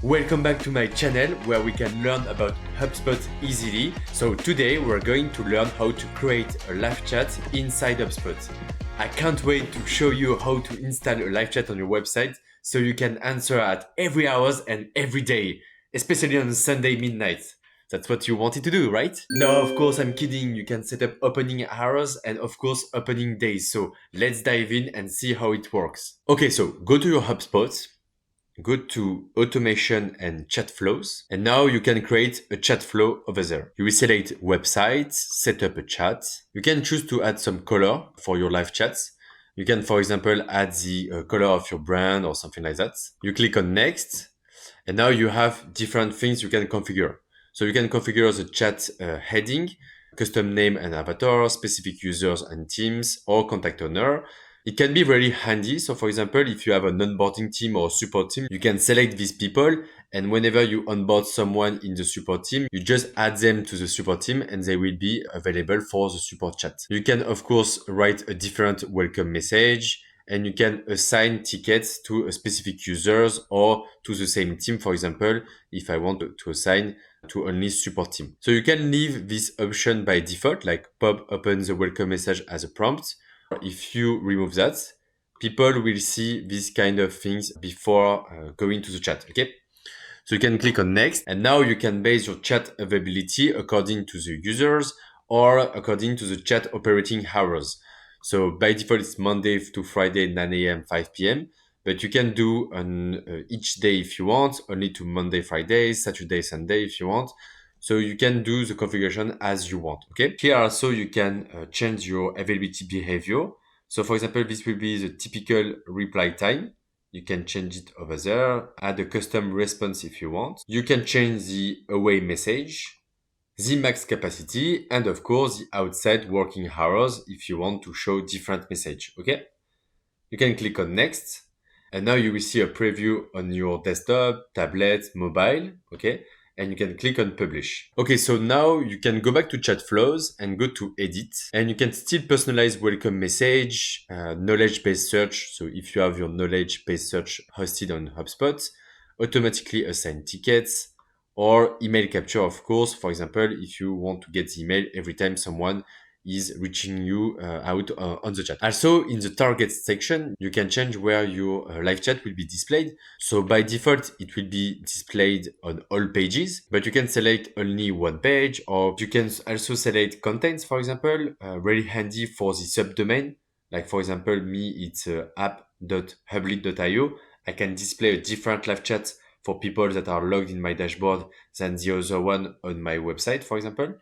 Welcome back to my channel where we can learn about HubSpot easily. So today we're going to learn how to create a live chat inside HubSpot. I can't wait to show you how to install a live chat on your website so you can answer at every hours and every day, especially on Sunday midnight. That's what you wanted to do, right? No, of course, I'm kidding. You can set up opening hours and of course opening days. So let's dive in and see how it works. Okay, so go to your HubSpot. Go to automation and chat flows. And now you can create a chat flow over there. You will select website, set up a chat. You can choose to add some color for your live chats. You can, for example, add the color of your brand or something like that. You click on next. And now you have different things you can configure. So you can configure the chat heading, custom name and avatar, specific users and teams, or contact owner. It can be very handy. So for example, if you have an onboarding team or support team, you can select these people. And whenever you onboard someone in the support team, you just add them to the support team and they will be available for the support chat. You can, of course, write a different welcome message and you can assign tickets to a specific users or to the same team. For example, if I want to assign to only support team. So you can leave this option by default, like pop open the welcome message as a prompt. If you remove that, people will see these kind of things before going to the chat, okay? So you can click on next, and now you can base your chat availability according to the users or according to the chat operating hours. So by default, it's Monday to Friday, 9 a.m., 5 p.m. But you can do on each day if you want, only to Monday, Friday, Saturday, Sunday if you want. So you can do the configuration as you want, okay? Here also you can change your availability behavior. So for example, this will be the typical reply time. You can change it over there, add a custom response if you want. You can change the away message, the max capacity, and of course the outside working hours if you want to show different message, okay? You can click on next. And now you will see a preview on your desktop, tablet, mobile, okay? And you can click on publish. Okay, so now you can go back to chat flows and go to edit and you can still personalize welcome message, knowledge-based search. So if you have your knowledge-based search hosted on HubSpot, automatically assign tickets or email capture, of course. For example, if you want to get the email every time someone is reaching you out on the chat. Also, in the target section, you can change where your live chat will be displayed. So by default, it will be displayed on all pages, but you can select only one page, or you can also select contents, for example, really handy for the subdomain. Like for example, me, it's app.hublead.io. I can display a different live chat for people that are logged in my dashboard than the other one on my website, for example.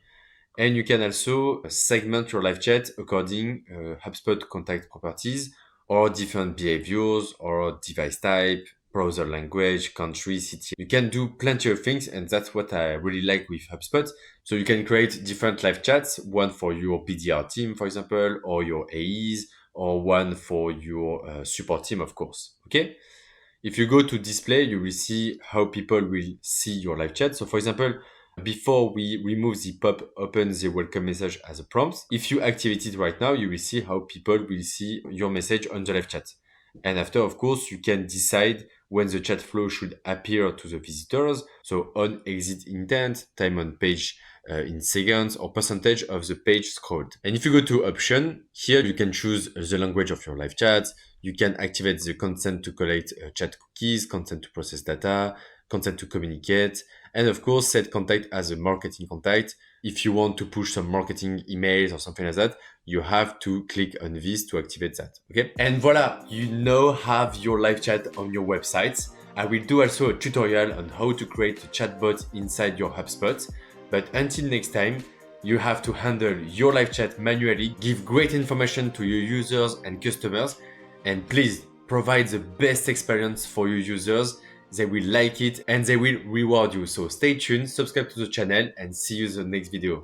And you can also segment your live chat according HubSpot contact properties or different behaviors or device type, browser language, country, city. You can do plenty of things, and that's what I really like with HubSpot. So you can create different live chats, one for your BDR team, for example, or your AEs, or one for your support team, of course. Okay. If you go to display, you will see how people will see your live chat. So for example, before we remove the pop open the welcome message as a prompt, if you activate it right now, you will see how people will see your message on the live chat. And after, of course, you can decide when the chat flow should appear to the visitors. So on exit intent, time on page in seconds, or percentage of the page scrolled. And if you go to option, here you can choose the language of your live chat. You can activate the consent to collect chat cookies, consent to process data, consent to communicate, and of course, set contact as a marketing contact. If you want to push some marketing emails or something like that, you have to click on this to activate that, okay? And voila, you now have your live chat on your website. I will do also a tutorial on how to create a chatbot inside your HubSpot. But until next time, you have to handle your live chat manually, give great information to your users and customers, and please provide the best experience for your users. They will like it and they will reward you. So stay tuned, subscribe to the channel, and see you in the next video.